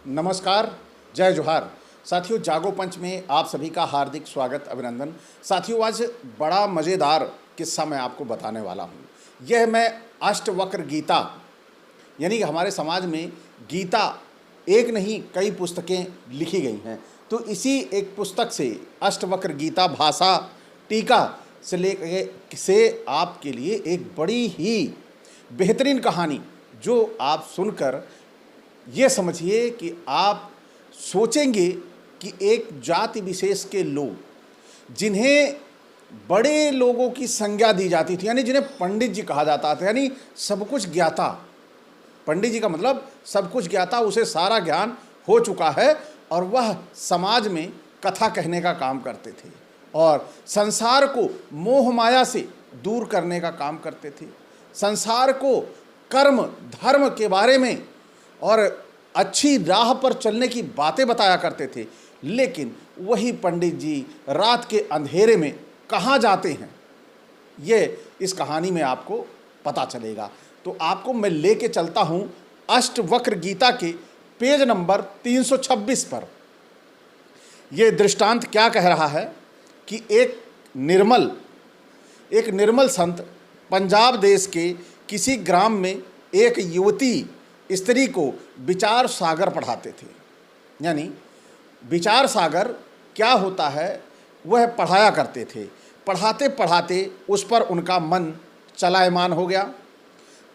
नमस्कार, जय जोहार। साथियों, जागो पंच में आप सभी का हार्दिक स्वागत, अभिनंदन। साथियों, आज बड़ा मज़ेदार किस्सा मैं आपको बताने वाला हूँ। यह मैं अष्टवक्र गीता, यानी कि हमारे समाज में गीता एक नहीं कई पुस्तकें लिखी गई हैं, तो इसी एक पुस्तक से अष्टवक्र गीता भाषा टीका से लेकर से आपके लिए एक बड़ी ही बेहतरीन कहानी, जो आप सुनकर ये समझिए कि आप सोचेंगे कि एक जाति विशेष के लोग, जिन्हें बड़े लोगों की संज्ञा दी जाती थी, यानी जिन्हें पंडित जी कहा जाता था, यानी सब कुछ ज्ञाता। पंडित जी का मतलब सब कुछ ज्ञाता, उसे सारा ज्ञान हो चुका है और वह समाज में कथा कहने का काम करते थे और संसार को मोह माया से दूर करने का काम करते थे। संसार को कर्म धर्म के बारे में और अच्छी राह पर चलने की बातें बताया करते थे। लेकिन वही पंडित जी रात के अंधेरे में कहाँ जाते हैं, ये इस कहानी में आपको पता चलेगा। तो आपको मैं लेके चलता हूँ अष्टवक्र गीता के पेज नंबर 326 पर। यह दृष्टांत क्या कह रहा है कि एक निर्मल संत पंजाब देश के किसी ग्राम में एक युवती स्त्री को विचार सागर पढ़ाते थे। यानी विचार सागर क्या होता है, वह पढ़ाया करते थे। पढ़ाते पढ़ाते उस पर उनका मन चलायमान हो गया।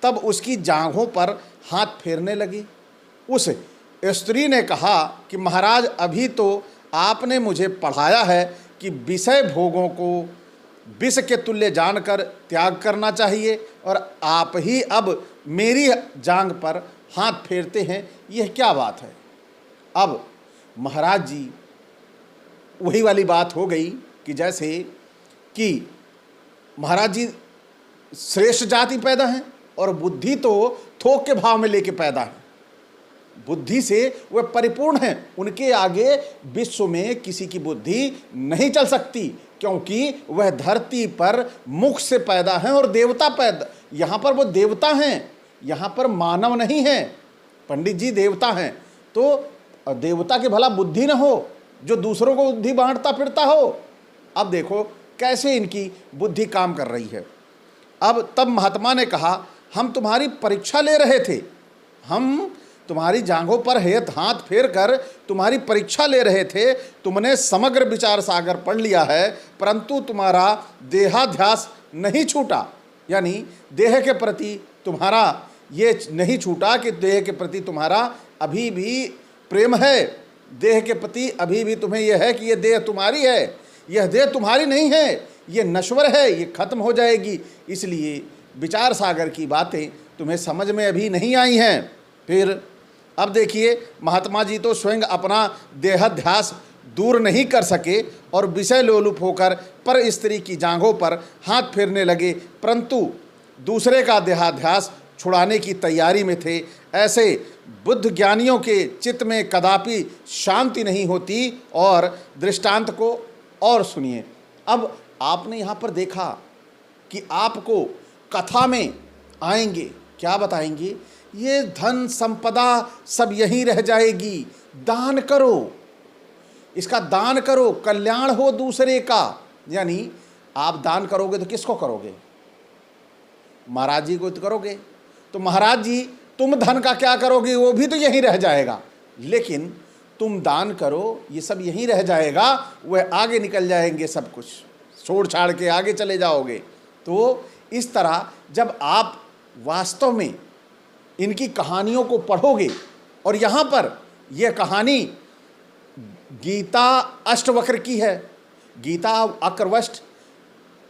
तब उसकी जांघों पर हाथ फेरने लगी। उस स्त्री ने कहा कि महाराज, अभी तो आपने मुझे पढ़ाया है कि विषय भोगों को विष के तुल्य जानकर त्याग करना चाहिए, और आप ही अब मेरी जांघ पर हाथ फेरते हैं, यह क्या बात है। अब महाराज जी, वही वाली बात हो गई कि जैसे कि महाराज जी श्रेष्ठ जाति पैदा हैं और बुद्धि तो थोक के भाव में लेके पैदा है। बुद्धि से वह परिपूर्ण हैं, उनके आगे विश्व में किसी की बुद्धि नहीं चल सकती, क्योंकि वह धरती पर मुख से पैदा हैं और देवता पैदा, यहाँ पर वो देवता हैं, यहाँ पर मानव नहीं है। पंडित जी देवता हैं, तो देवता के भला बुद्धि न हो जो दूसरों को बुद्धि बांटता फिरता हो। अब देखो कैसे इनकी बुद्धि काम कर रही है। अब तब महात्मा ने कहा, हम तुम्हारी परीक्षा ले रहे थे, हम तुम्हारी जांघों पर हाथ फेर कर तुम्हारी परीक्षा ले रहे थे। तुमने समग्र विचार सागर पढ़ लिया है, परंतु तुम्हारा देहाध्यास नहीं छूटा, यानी देह के प्रति तुम्हारा ये नहीं छूटा कि देह के प्रति तुम्हारा अभी भी प्रेम है। देह के प्रति अभी भी तुम्हें यह है कि यह देह तुम्हारी है। यह देह तुम्हारी नहीं है, ये नश्वर है, ये खत्म हो जाएगी। इसलिए विचार सागर की बातें तुम्हें समझ में अभी नहीं आई हैं। फिर अब देखिए, महात्मा जी तो स्वयं अपना देहाध्यास दूर नहीं कर सके और विषय लोलुप होकर पर स्त्री की जांघों पर हाथ फेरने लगे, परंतु दूसरे का देहाध्यास छुड़ाने की तैयारी में थे। ऐसे बुद्ध ज्ञानियों के चित्त में कदापि शांति नहीं होती। और दृष्टांत को और सुनिए। अब आपने यहाँ पर देखा कि आपको कथा में आएंगे, क्या बताएंगे, ये धन संपदा सब यहीं रह जाएगी, दान करो, इसका दान करो, कल्याण हो दूसरे का। यानी आप दान करोगे तो किसको करोगे? महाराज जी को तो करोगे। तो महाराज जी, तुम धन का क्या करोगे, वो भी तो यहीं रह जाएगा। लेकिन तुम दान करो, ये सब यहीं रह जाएगा, वह आगे निकल जाएंगे, सब कुछ छोड़ छाड़ के आगे चले जाओगे। तो इस तरह जब आप वास्तव में इनकी कहानियों को पढ़ोगे, और यहाँ पर यह कहानी गीता अष्टवक्र की है। गीता अक्रवष्ट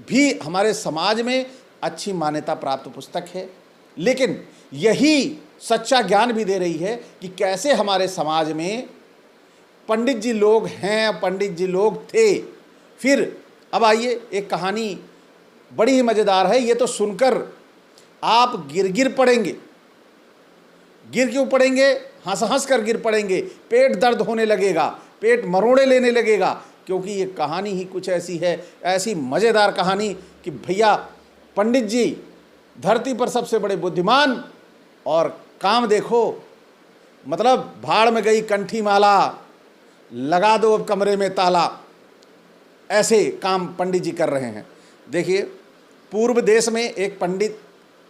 भी हमारे समाज में अच्छी मान्यता प्राप्त पुस्तक है, लेकिन यही सच्चा ज्ञान भी दे रही है कि कैसे हमारे समाज में पंडित जी लोग हैं, पंडित जी लोग थे। फिर अब आइए, एक कहानी बड़ी ही मज़ेदार है। ये तो सुनकर आप गिर पड़ेंगे। गिर क्यों पड़ेंगे? हंस हंस कर गिर पड़ेंगे, पेट दर्द होने लगेगा, पेट मरोड़े लेने लगेगा, क्योंकि ये कहानी ही कुछ ऐसी है, ऐसी मज़ेदार कहानी कि भैया पंडित जी धरती पर सबसे बड़े बुद्धिमान, और काम देखो मतलब भाड़ में गई कंठी माला, लगा दो अब कमरे में ताला, ऐसे काम पंडित जी कर रहे हैं। देखिए, पूर्व देश में एक पंडित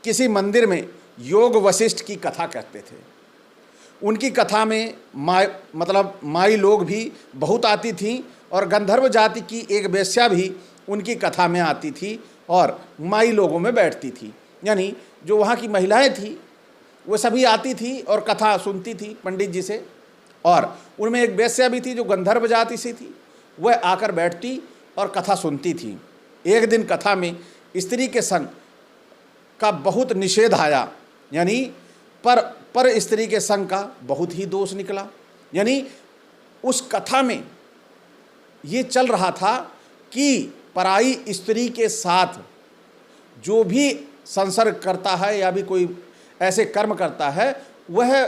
किसी मंदिर में योग वशिष्ठ की कथा करते थे। उनकी कथा में माई लोग भी बहुत आती थीं और गंधर्व जाति की एक वेश्या भी उनकी कथा में आती थी और माई लोगों में बैठती थी। यानी जो वहाँ की महिलाएं थी वो सभी आती थी और कथा सुनती थी पंडित जी से, और उनमें एक वेश्या भी थी जो गंधर्व जाति से थी, वह आकर बैठती और कथा सुनती थी। एक दिन कथा में स्त्री के संग का बहुत निषेध आया, यानी पर स्त्री के संग का बहुत ही दोष निकला। यानी उस कथा में ये चल रहा था कि पराई स्त्री के साथ जो भी संसर्ग करता है या भी कोई ऐसे कर्म करता है वह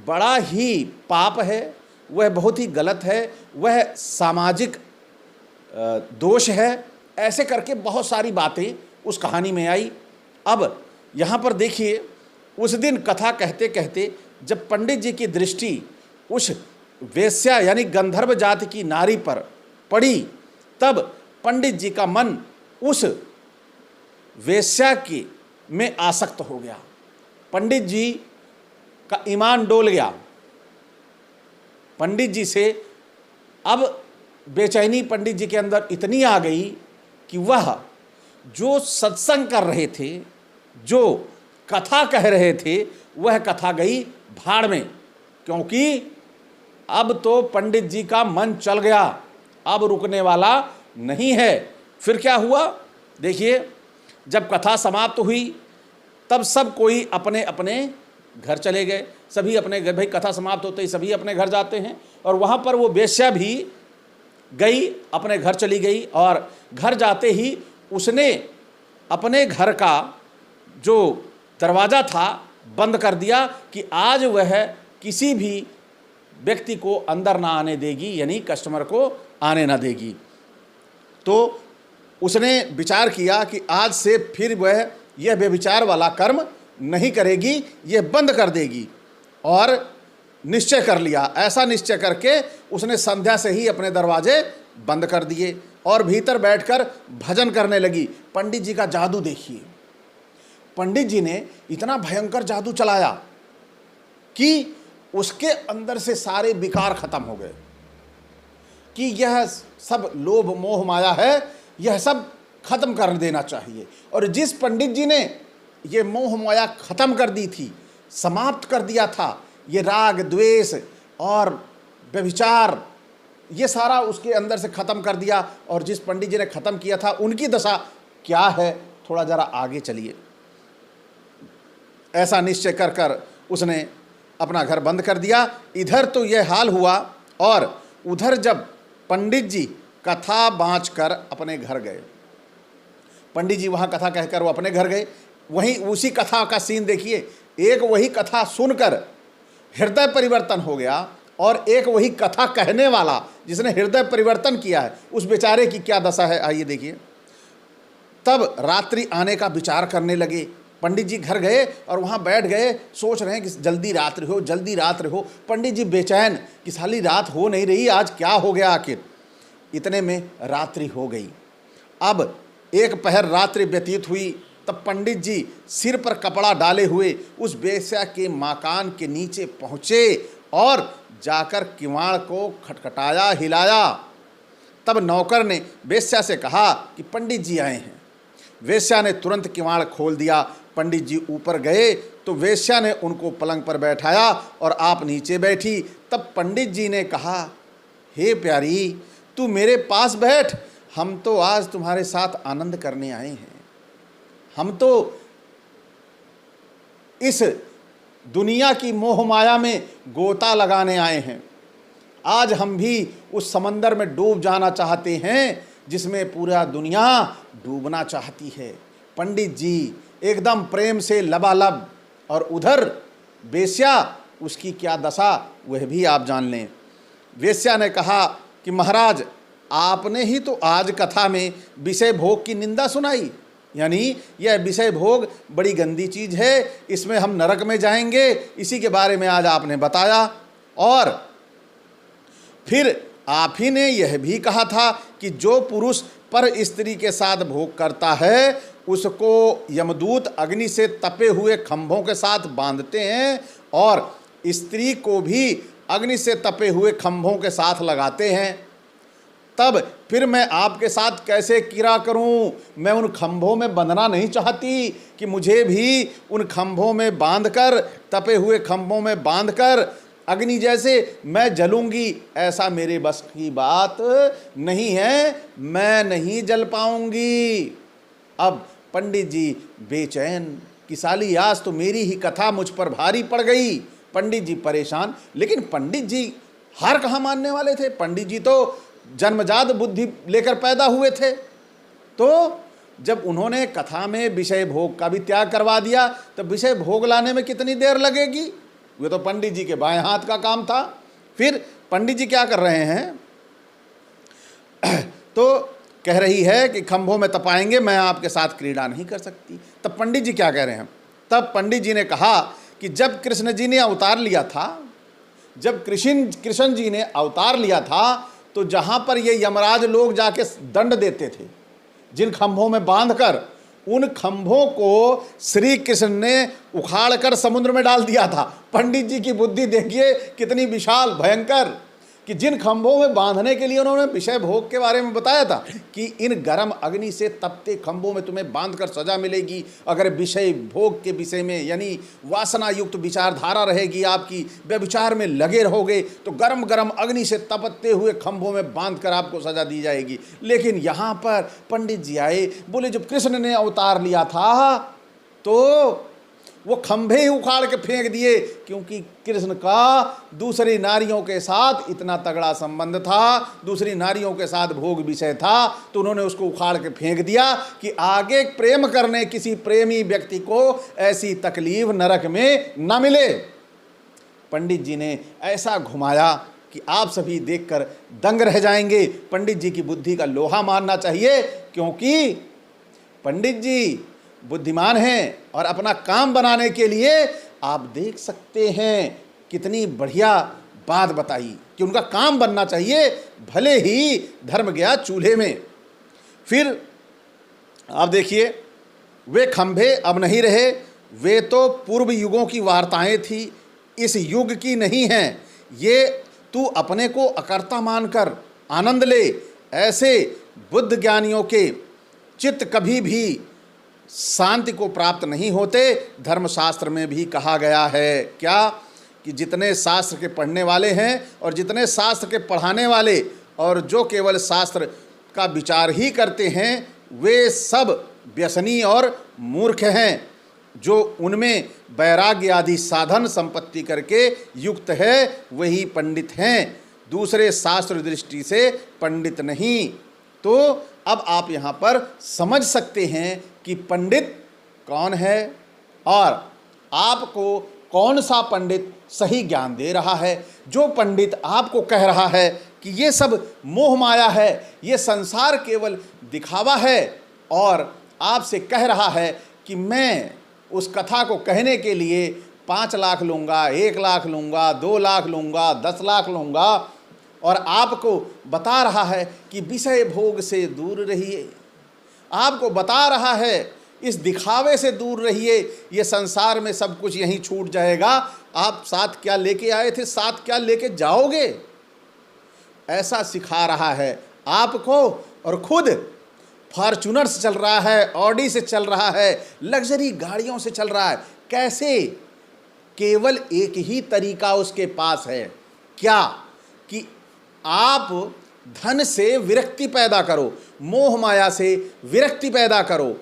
बड़ा ही पाप है, वह बहुत ही गलत है, वह सामाजिक दोष है। ऐसे करके बहुत सारी बातें उस कहानी में आई। अब यहाँ पर देखिए, उस दिन कथा कहते कहते जब पंडित जी की दृष्टि उस वेश्या यानी गंधर्व जाति की नारी पर पड़ी, तब पंडित जी का मन उस वेश्या की में आसक्त हो गया। पंडित जी का ईमान डोल गया। पंडित जी से अब बेचैनी पंडित जी के अंदर इतनी आ गई कि वह जो सत्संग कर रहे थे, जो कथा कह रहे थे, वह कथा गई भाड़ में, क्योंकि अब तो पंडित जी का मन चल गया, अब रुकने वाला नहीं है। फिर क्या हुआ देखिए, जब कथा समाप्त हुई तब सब कोई अपने अपने घर चले गए। सभी अपने घर, भाई कथा समाप्त होते ही सभी अपने घर जाते हैं, और वहाँ पर वो वेश्या भी गई, अपने घर चली गई, और घर जाते ही उसने अपने घर का जो दरवाज़ा था बंद कर दिया कि आज वह किसी भी व्यक्ति को अंदर ना आने देगी, यानी कस्टमर को आने ना देगी। तो उसने विचार किया कि आज से फिर वह यह व्यभिचार वाला कर्म नहीं करेगी, यह बंद कर देगी, और निश्चय कर लिया। ऐसा निश्चय करके उसने संध्या से ही अपने दरवाजे बंद कर दिए और भीतर बैठकर भजन करने लगी। पंडित जी का जादू देखिए, पंडित जी ने इतना भयंकर जादू चलाया कि उसके अंदर से सारे विकार खत्म हो गए कि यह सब लोभ मोह माया है, यह सब खत्म कर देना चाहिए। और जिस पंडित जी ने ये मोह माया खत्म कर दी थी, समाप्त कर दिया था, ये राग द्वेष और व्यभिचार, ये सारा उसके अंदर से खत्म कर दिया, और जिस पंडित जी ने खत्म किया था उनकी दशा क्या है, थोड़ा जरा आगे चलिए। ऐसा निश्चय कर कर उसने अपना घर बंद कर दिया। इधर तो यह हाल हुआ, और उधर जब पंडित जी कथा बाँच कर अपने घर गए, पंडित जी वहाँ कथा कहकर वो अपने घर गए, वहीं उसी कथा का सीन देखिए, एक वही कथा सुनकर हृदय परिवर्तन हो गया, और एक वही कथा कहने वाला जिसने हृदय परिवर्तन किया है, उस बेचारे की क्या दशा है, आइए देखिए। तब रात्रि आने का विचार करने लगे। पंडित जी घर गए और वहाँ बैठ गए, सोच रहे हैं कि जल्दी रात्रि हो, जल्दी रात्रि हो। पंडित जी बेचैन कि साली रात हो नहीं रही, आज क्या हो गया आखिर। इतने में रात्रि हो गई। अब एक पहर रात्रि व्यतीत हुई, तब पंडित जी सिर पर कपड़ा डाले हुए उस वेश्या के मकान के नीचे पहुँचे और जाकर किवाड़ को खटखटाया, हिलाया। तब नौकर ने वेश्या से कहा कि पंडित जी आए हैं। वेश्या ने तुरंत किवाड़ खोल दिया। पंडित जी ऊपर गए तो वेश्या ने उनको पलंग पर बैठाया और आप नीचे बैठी। तब पंडित जी ने कहा, हे प्यारी, तू मेरे पास बैठ, हम तो आज तुम्हारे साथ आनंद करने आए हैं। हम तो इस दुनिया की मोह माया में गोता लगाने आए हैं। आज हम भी उस समंदर में डूब जाना चाहते हैं जिसमें पूरा दुनिया डूबना चाहती है। पंडित जी एकदम प्रेम से लबालब, और उधर वेश्या, उसकी क्या दशा वह भी आप जान लें। वेश्या ने कहा कि महाराज, आपने ही तो आज कथा में विषय भोग की निंदा सुनाई, यानी यह विषय भोग बड़ी गंदी चीज़ है, इसमें हम नरक में जाएंगे, इसी के बारे में आज आपने बताया। और फिर आप ही ने यह भी कहा था कि जो पुरुष पर स्त्री के साथ भोग करता है उसको यमदूत अग्नि से तपे हुए खंभों के साथ बांधते हैं और स्त्री को भी अग्नि से तपे हुए खंभों के साथ लगाते हैं। तब फिर मैं आपके साथ कैसे क्रीड़ा करूं? मैं उन खंभों में बंधना नहीं चाहती कि मुझे भी उन खंभों में बांधकर, तपे हुए खंभों में बांधकर अग्नि जैसे मैं जलूंगी, ऐसा मेरे बस की बात नहीं है, मैं नहीं जल पाऊंगी। अब पंडित जी बेचैन कि साली आज तो मेरी ही कथा मुझ पर भारी पड़ गई। पंडित जी परेशान, लेकिन पंडित जी हार कहाँ मानने वाले थे? पंडित जी तो जन्मजात बुद्धि लेकर पैदा हुए थे। तो जब उन्होंने कथा में विषय भोग का भी त्याग करवा दिया तो विषय भोग लाने में कितनी देर लगेगी? वे तो पंडित जी के बाएं हाथ का काम था। फिर पंडित जी क्या कर रहे हैं? तो कह रही है कि खंभों में तपाएंगे, मैं आपके साथ क्रीड़ा नहीं कर सकती। तब पंडित जी क्या कह रहे हैं? तब पंडित जी ने कहा कि जब कृष्ण जी ने अवतार लिया था, जब कृष्ण जी ने अवतार लिया था, तो जहाँ पर ये यमराज लोग जाके दंड देते थे, जिन खंभों में बांधकर, उन खंभों को श्री कृष्ण ने उखाड़कर समुद्र में डाल दिया था। पंडित जी की बुद्धि देखिए कितनी विशाल, भयंकर, कि जिन खंभों में बांधने के लिए उन्होंने विषय भोग के बारे में बताया था कि इन गर्म अग्नि से तपते खंभों में तुम्हें बांधकर सजा मिलेगी अगर विषय भोग के विषय में, यानी वासना युक्त विचारधारा रहेगी आपकी, व्यभिचार में लगे रहोगे तो गर्म गर्म अग्नि से तपते हुए खंभों में बांधकर आपको सजा दी जाएगी। लेकिन यहाँ पर पंडित जी आए, बोले जब कृष्ण ने अवतार लिया था तो वो खंभे ही उखाड़ के फेंक दिए, क्योंकि कृष्ण का दूसरी नारियों के साथ इतना तगड़ा संबंध था, दूसरी नारियों के साथ भोग विषय था, तो उन्होंने उसको उखाड़ के फेंक दिया कि आगे प्रेम करने किसी प्रेमी व्यक्ति को ऐसी तकलीफ नरक में न मिले। पंडित जी ने ऐसा घुमाया कि आप सभी देखकर दंग रह जाएंगे। पंडित जी की बुद्धि का लोहा मानना चाहिए, क्योंकि पंडित जी बुद्धिमान हैं और अपना काम बनाने के लिए आप देख सकते हैं कितनी बढ़िया बात बताई कि उनका काम बनना चाहिए, भले ही धर्म गया चूल्हे में। फिर आप देखिए, वे खंभे अब नहीं रहे, वे तो पूर्व युगों की वार्ताएं थी, इस युग की नहीं हैं। ये तू अपने को अकर्ता मानकर आनंद ले। ऐसे बुद्ध ज्ञानियों के चित्त कभी भी शांति को प्राप्त नहीं होते। धर्मशास्त्र में भी कहा गया है क्या कि जितने शास्त्र के पढ़ने वाले हैं और जितने शास्त्र के पढ़ाने वाले और जो केवल शास्त्र का विचार ही करते हैं वे सब व्यसनी और मूर्ख हैं। जो उनमें वैराग्य आदि साधन संपत्ति करके युक्त है वही पंडित हैं, दूसरे शास्त्र दृष्टि से पंडित नहीं। तो अब आप यहाँ पर समझ सकते हैं कि पंडित कौन है और आपको कौन सा पंडित सही ज्ञान दे रहा है। जो पंडित आपको कह रहा है कि ये सब मोह माया है, ये संसार केवल दिखावा है, और आपसे कह रहा है कि मैं उस कथा को कहने के लिए 5 लाख लूँगा, 1 लाख लूँगा, 2 लाख लूँगा, 10 लाख लूँगा, और आपको बता रहा है कि विषय भोग से दूर रहिए, आपको बता रहा है इस दिखावे से दूर रहिए, ये संसार में सब कुछ यहीं छूट जाएगा, आप साथ क्या लेके आए थे साथ क्या लेके जाओगे, ऐसा सिखा रहा है आपको। और खुद फॉर्च्यूनर से चल रहा है, ऑडी से चल रहा है, लग्जरी गाड़ियों से चल रहा है। कैसे? केवल एक ही तरीका उसके पास है, क्या कि आप धन से विरक्ति पैदा करो, मोह माया से विरक्ति पैदा करो।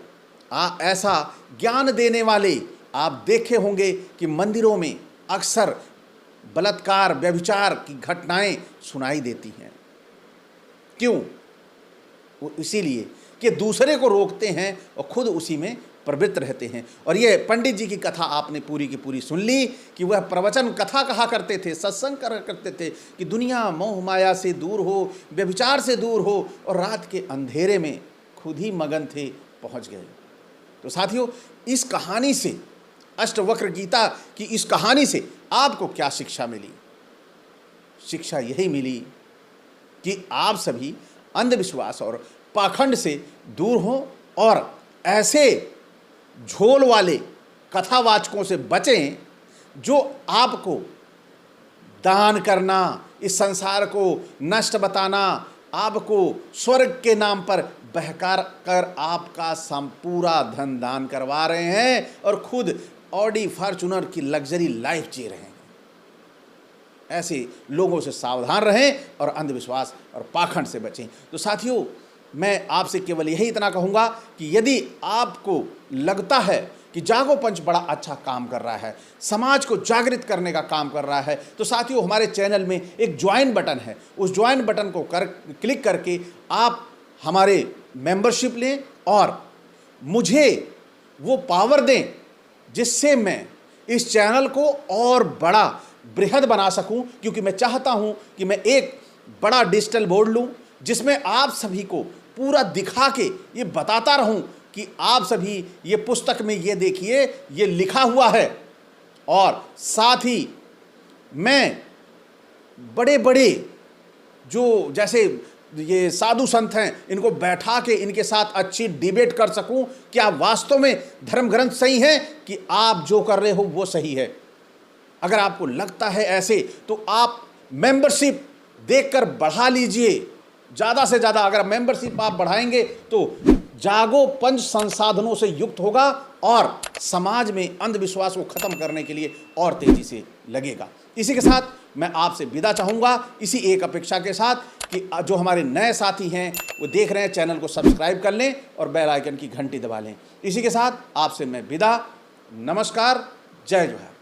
ऐसा ज्ञान देने वाले आप देखे होंगे कि मंदिरों में अक्सर बलात्कार व्यभिचार की घटनाएं सुनाई देती हैं। क्यों? वो इसीलिए कि दूसरे को रोकते हैं और खुद उसी में प्रवृत्त रहते हैं। और ये पंडित जी की कथा आपने पूरी की पूरी सुन ली कि वह प्रवचन कथा कहा करते थे, सत्संग करा करते थे कि दुनिया मोह माया से दूर हो, व्यभिचार से दूर हो, और रात के अंधेरे में खुद ही मगन थे, पहुंच गए। तो साथियों, इस कहानी से, अष्टवक्र गीता की इस कहानी से आपको क्या शिक्षा मिली? शिक्षा यही मिली कि आप सभी अंधविश्वास और पाखंड से दूर हों और ऐसे झोल वाले कथावाचकों से बचें जो आपको दान करना, इस संसार को नष्ट बताना, आपको स्वर्ग के नाम पर बहकार कर आपका पूरा धन दान करवा रहे हैं और खुद ऑडी फॉर्च्यूनर की लग्जरी लाइफ जी रहे हैं। ऐसे लोगों से सावधान रहें और अंधविश्वास और पाखंड से बचें। तो साथियों, मैं आपसे केवल यही इतना कहूँगा कि यदि आपको लगता है कि जागो पंच बड़ा अच्छा काम कर रहा है, समाज को जागृत करने का काम कर रहा है, तो साथियों हमारे चैनल में एक ज्वाइन बटन है। उस ज्वाइन बटन को क्लिक करके आप हमारे मेंबरशिप लें और मुझे वो पावर दें जिससे मैं इस चैनल को और बड़ा बृहद बना सकूं, क्योंकि मैं चाहता हूं कि मैं एक बड़ा डिजिटल बोर्ड लूं जिसमें आप सभी को पूरा दिखा के ये बताता रहूं कि आप सभी ये पुस्तक में ये देखिए ये लिखा हुआ है। और साथ ही मैं बड़े बड़े जो जैसे ये साधु संत हैं इनको बैठा के इनके साथ अच्छी डिबेट कर सकूं, क्या वास्तव में धर्म ग्रंथ सही है कि आप जो कर रहे हो वो सही है। अगर आपको लगता है ऐसे तो आप मेंबरशिप देखकर बढ़ा लीजिए, ज़्यादा से ज़्यादा। अगर मेंबरशिप आप बढ़ाएंगे तो जागो पंच संसाधनों से युक्त होगा और समाज में अंधविश्वास को खत्म करने के लिए और तेजी से लगेगा। इसी के साथ मैं आपसे विदा चाहूँगा, इसी एक अपेक्षा के साथ कि जो हमारे नए साथी हैं वो देख रहे हैं, चैनल को सब्सक्राइब कर लें और बेल आइकन की घंटी दबा लें। इसी के साथ आपसे मैं विदा, नमस्कार, जय जोहार।